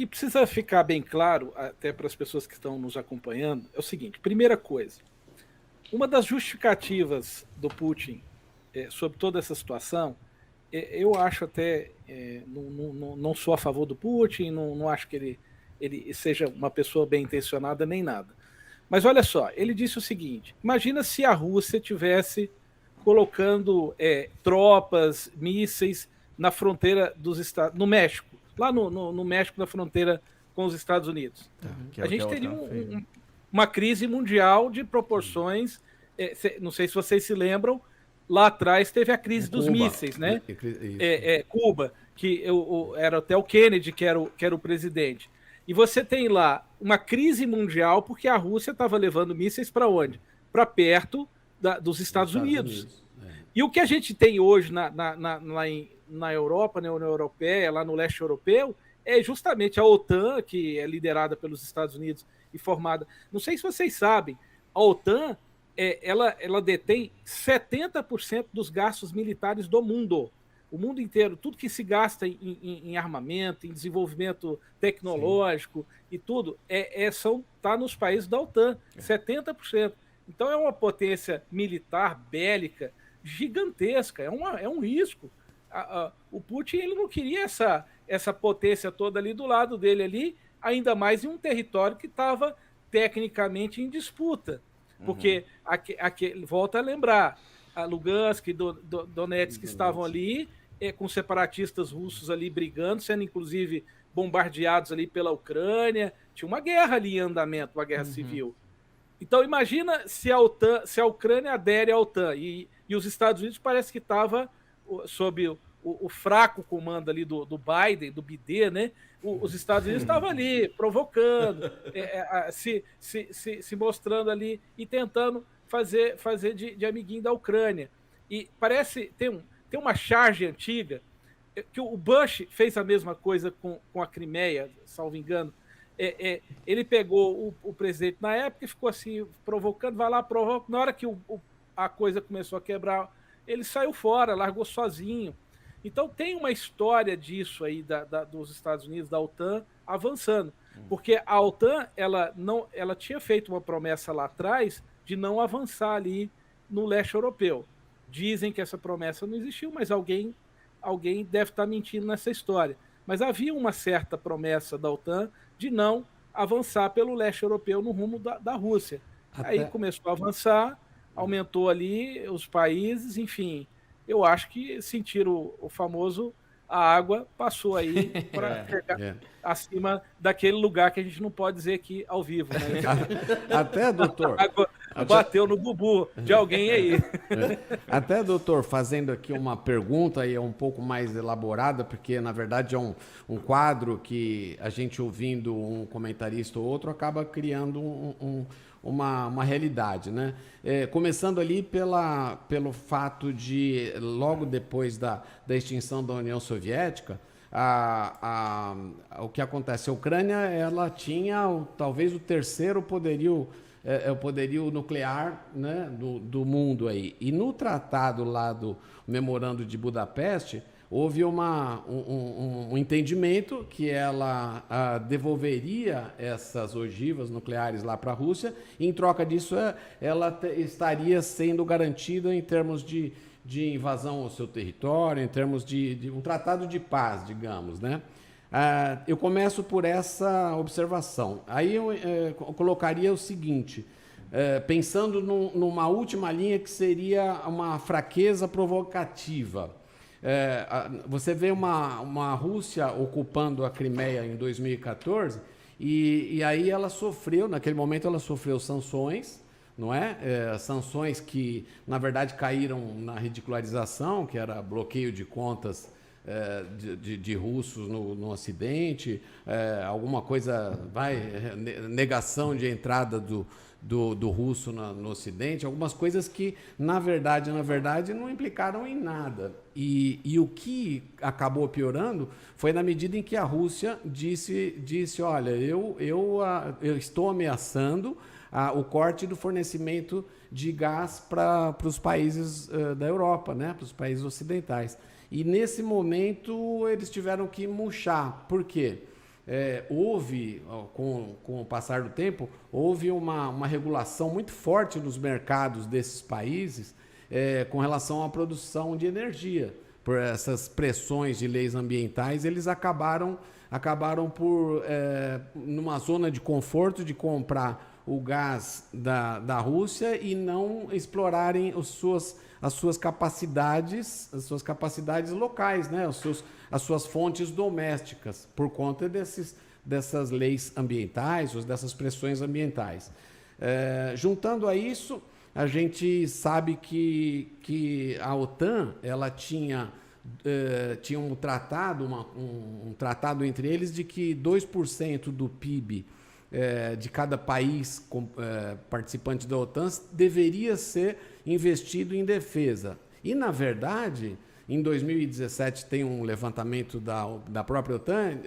que precisa ficar bem claro, até para as pessoas que estão nos acompanhando, é o seguinte: primeira coisa, uma das justificativas do Putin sobre toda essa situação, eu acho até, não sou a favor do Putin, não acho que ele seja uma pessoa bem intencionada nem nada. Mas olha só, ele disse o seguinte: imagina se a Rússia tivesse colocando tropas, mísseis na fronteira dos Estados, no México, lá no México, na fronteira com os Estados Unidos. Que é A o que gente a teria OTAN fez, né? uma crise mundial de proporções. Não sei se vocês se lembram, lá atrás teve a crise dos Cuba. mísseis, né? Isso. Cuba, que era até o Kennedy que era o presidente. E você tem lá uma crise mundial porque a Rússia estava levando mísseis para onde? Para perto dos Estados Unidos. E o que a gente tem hoje na Europa, na União Europeia, lá no leste europeu, é justamente a OTAN, que é liderada pelos Estados Unidos e formada. Não sei se vocês sabem, a OTAN ela detém 70% dos gastos militares do mundo. O mundo inteiro, tudo que se gasta em armamento, em desenvolvimento tecnológico. Sim. E tudo, está nos países da OTAN, 70%. Então é uma potência militar, bélica, gigantesca, é um risco. O Putin ele não queria essa potência toda ali do lado dele, ali, ainda mais em um território que estava tecnicamente em disputa. Porque, volta a lembrar, a Lugansk e Donetsk estavam ali, com separatistas russos ali brigando, sendo inclusive bombardeados ali pela Ucrânia. Tinha uma guerra ali em andamento, uma guerra civil. Então imagina se a Ucrânia adere à OTAN e os Estados Unidos parece que estava sob o fraco comando ali do Biden, do BD, né? Os Estados Unidos estavam ali provocando, se mostrando ali e tentando fazer de amiguinho da Ucrânia. E parece tem uma charge antiga que o Bush fez a mesma coisa com a Crimeia, salvo engano. Ele pegou o presidente na época e ficou assim, provocando, vai lá, provoca. Na hora que a coisa começou a quebrar, ele saiu fora, largou sozinho. Então tem uma história disso aí dos Estados Unidos, da OTAN, avançando. Porque a OTAN ela tinha feito uma promessa lá atrás de não avançar ali no leste europeu. Dizem que essa promessa não existiu, mas alguém deve estar mentindo nessa história. Mas havia uma certa promessa da OTAN de não avançar pelo leste europeu no rumo da Rússia. Aí começou a avançar, aumentou ali os países, enfim. Eu acho que sentiram o famoso a água passou aí para chegar acima daquele lugar que a gente não pode dizer aqui ao vivo. Né? Até, doutor... A água bateu no bubu de alguém aí. Até, doutor, fazendo aqui uma pergunta aí um pouco mais elaborada, porque na verdade é um quadro que a gente ouvindo um comentarista ou outro acaba criando uma realidade, né? Começando ali pelo fato de, logo depois da extinção da União Soviética, o que acontece? A Ucrânia ela tinha talvez o terceiro poderio nuclear, né, do mundo aí. E no tratado lá do Memorando de Budapeste, houve um entendimento que ela devolveria essas ogivas nucleares lá para a Rússia, e em troca disso ela estaria sendo garantida em termos de invasão ao seu território, em termos de um tratado de paz, digamos, né? Eu começo por essa observação. Aí eu colocaria o seguinte, pensando numa última linha que seria uma fraqueza provocativa. Você vê uma Rússia ocupando a Crimeia em 2014 e aí ela sofreu, naquele momento ela sofreu sanções, não é? Sanções que, na verdade, caíram na ridicularização, que era bloqueio de contas de russos no Ocidente, alguma coisa, negação de entrada do russo no Ocidente, algumas coisas que, na verdade, não implicaram em nada. E o que acabou piorando foi na medida em que a Rússia disse olha, eu estou ameaçando o corte do fornecimento de gás para os países da Europa, né, para os países ocidentais. E nesse momento eles tiveram que murchar. Por quê? houve, com o passar do tempo, houve uma regulação muito forte nos mercados desses países com relação à produção de energia. Por essas pressões de leis ambientais, eles acabaram por, numa zona de conforto, de comprar o gás da Rússia e não explorarem as suas capacidades locais, né? As suas fontes domésticas, por conta dessas leis ambientais, ou dessas pressões ambientais. Juntando a isso, a gente sabe que a OTAN ela tinha um tratado entre eles de que 2% do PIB de cada país participante da OTAN deveria ser investido em defesa. E, na verdade, em 2017 tem um levantamento da própria OTAN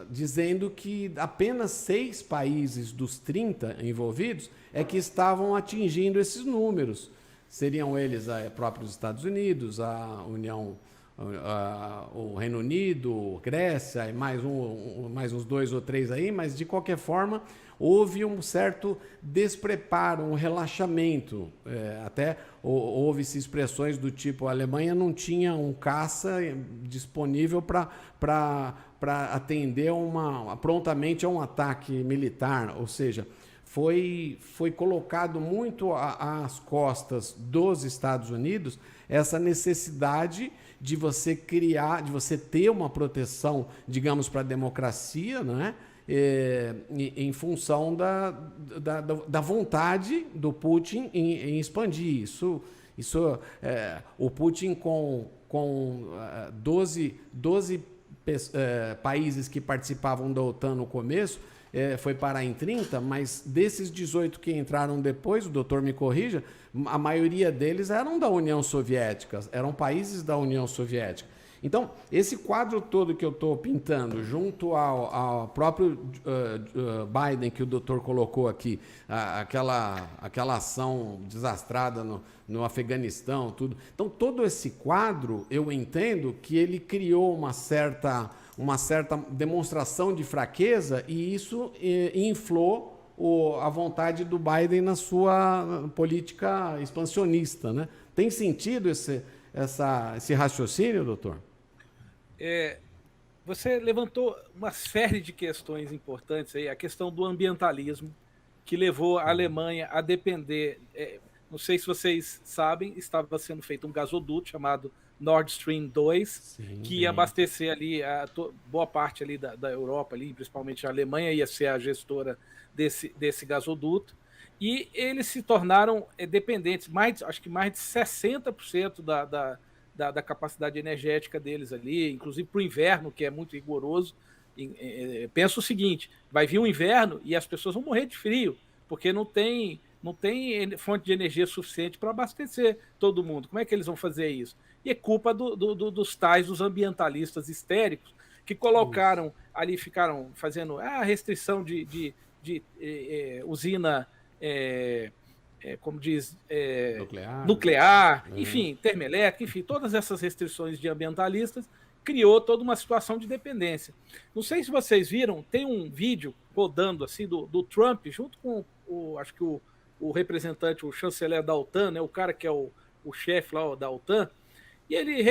dizendo que apenas 6 países dos 30 envolvidos que estavam atingindo esses números. Seriam eles próprios Estados Unidos, a União, o Reino Unido, Grécia, e mais uns 2 ou 3 aí, mas de qualquer forma houve um certo despreparo, um relaxamento. Até houve-se expressões do tipo: a Alemanha não tinha um caça disponível para atender prontamente a um ataque militar, ou seja, foi colocado muito às costas dos Estados Unidos essa necessidade de você ter uma proteção, digamos, para a democracia, né? Em função da vontade do Putin em expandir. O Putin com 12 países que participavam da OTAN no começo, foi parar em 30, mas desses 18 que entraram depois, o doutor me corrija, a maioria deles eram da União Soviética, eram países da União Soviética. Então, esse quadro todo que eu estou pintando, junto ao próprio Biden, que o doutor colocou aqui, aquela ação desastrada no Afeganistão, tudo. Então, todo esse quadro, eu entendo que ele criou uma certa demonstração de fraqueza, e isso inflou a vontade do Biden na sua política expansionista, né? Tem sentido esse raciocínio, doutor? Você levantou uma série de questões importantes aí, a questão do ambientalismo, que levou a Alemanha a depender, não sei se vocês sabem, estava sendo feito um gasoduto chamado Nord Stream 2, sim, que ia abastecer ali boa parte ali da Europa, ali, principalmente a Alemanha ia ser a gestora desse gasoduto, e eles se tornaram dependentes, acho que mais de 60% da capacidade energética deles ali, inclusive para o inverno, que é muito rigoroso. Pensa o seguinte: vai vir um inverno e as pessoas vão morrer de frio, porque não tem fonte de energia suficiente para abastecer todo mundo. Como é que eles vão fazer isso? E é culpa dos ambientalistas histéricos que colocaram ali, ficaram fazendo a restrição de usina, como diz, nuclear, enfim, termoelétrica, enfim, todas essas restrições de ambientalistas criou toda uma situação de dependência. Não sei se vocês viram, tem um vídeo rodando assim do Trump, junto com acho que o representante, o chanceler da OTAN, né, o cara que é o chefe lá da OTAN, e ele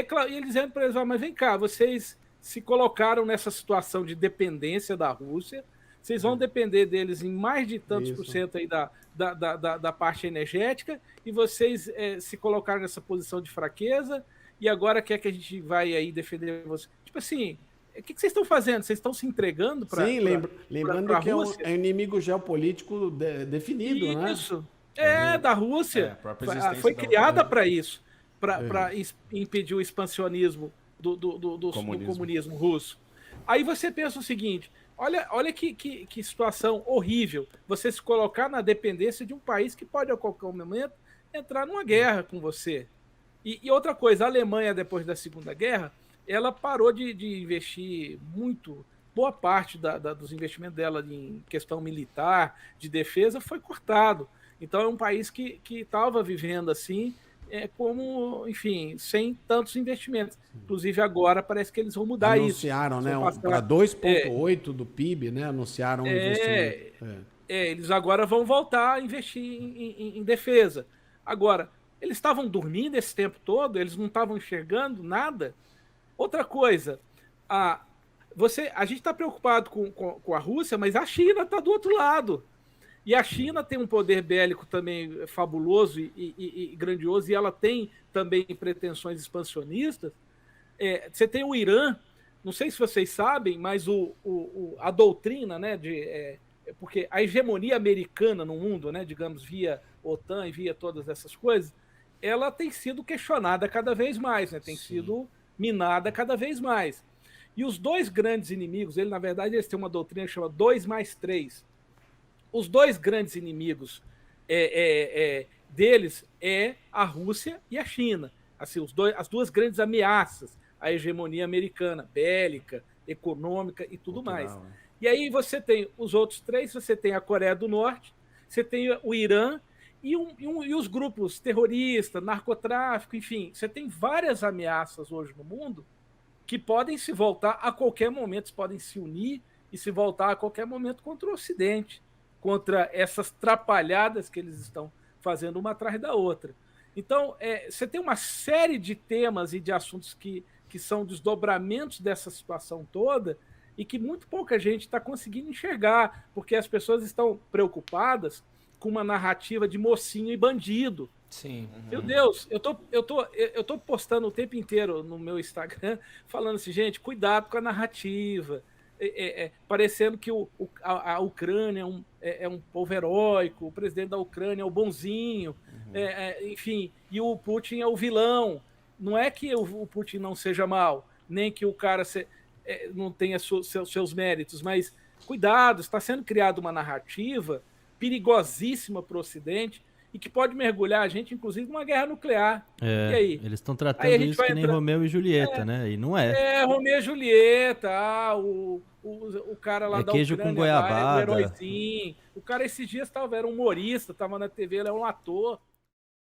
dizendo para eles: mas vem cá, vocês se colocaram nessa situação de dependência da Rússia, vocês vão depender deles em mais de tantos por cento aí da parte energética, e vocês se colocaram nessa posição de fraqueza, e agora quer que a gente vai aí defender vocês. Tipo assim, o que vocês estão fazendo? Vocês estão se entregando para a Rússia? Sim, lembrando que é um inimigo geopolítico definido, né? Isso, da Rússia. Foi criada para isso, para impedir o expansionismo do comunismo russo. Aí você pensa o seguinte: olha que situação horrível, você se colocar na dependência de um país que pode a qualquer momento entrar numa guerra com você. E outra coisa, a Alemanha, depois da Segunda Guerra, ela parou de investir muito, boa parte dos investimentos dela em questão militar, de defesa, foi cortado. Então é um país que estava vivendo assim, como, enfim, sem tantos investimentos. Inclusive agora parece que eles vão mudar isso. Anunciaram, né? Vão Para passar, 2,8 do PIB, né? Anunciaram um investimento. eles agora vão voltar a investir em defesa. Agora, eles estavam dormindo esse tempo todo, eles não estavam enxergando nada. Outra coisa, a gente está preocupado com a Rússia, mas a China está do outro lado. E a China tem um poder bélico também fabuloso e grandioso, e ela tem também pretensões expansionistas. Você tem o Irã, não sei se vocês sabem, mas a doutrina, né, porque a hegemonia americana no mundo, né, digamos, via OTAN e via todas essas coisas, ela tem sido questionada cada vez mais, né, tem sido minada cada vez mais. E os dois grandes inimigos, na verdade, eles têm uma doutrina que chama 2+3. Os dois grandes inimigos deles é a Rússia e a China. Assim, as duas grandes ameaças à hegemonia americana, bélica, econômica e tudo mais. Né? E aí você tem os outros três, você tem a Coreia do Norte, você tem o Irã e os grupos terroristas, narcotráfico, enfim, você tem várias ameaças hoje no mundo que podem se voltar a qualquer momento, podem se unir e se voltar a qualquer momento contra o Ocidente, contra essas trapalhadas que eles estão fazendo uma atrás da outra. Então, você tem uma série de temas e de assuntos que são desdobramentos dessa situação toda e que muito pouca gente está conseguindo enxergar, porque as pessoas estão preocupadas com uma narrativa de mocinho e bandido. Sim. Meu Deus, eu tô postando o tempo inteiro no meu Instagram falando assim, gente, cuidado com a narrativa. Parecendo que a Ucrânia é um povo heróico, o presidente da Ucrânia é o bonzinho, enfim, e o Putin é o vilão. Não é que o Putin não seja mal, nem que o cara não tenha seus méritos, mas cuidado, está sendo criada uma narrativa perigosíssima para o Ocidente e que pode mergulhar a gente, inclusive, numa guerra nuclear. E aí? Eles estão tratando isso que nem Romeu e Julieta, né? E não é. Romeu e Julieta, o cara lá da queijo Ucrânia, com goiabada. Lá, o heróizinho. O cara esses dias era um humorista, estava na TV, ele é um ator.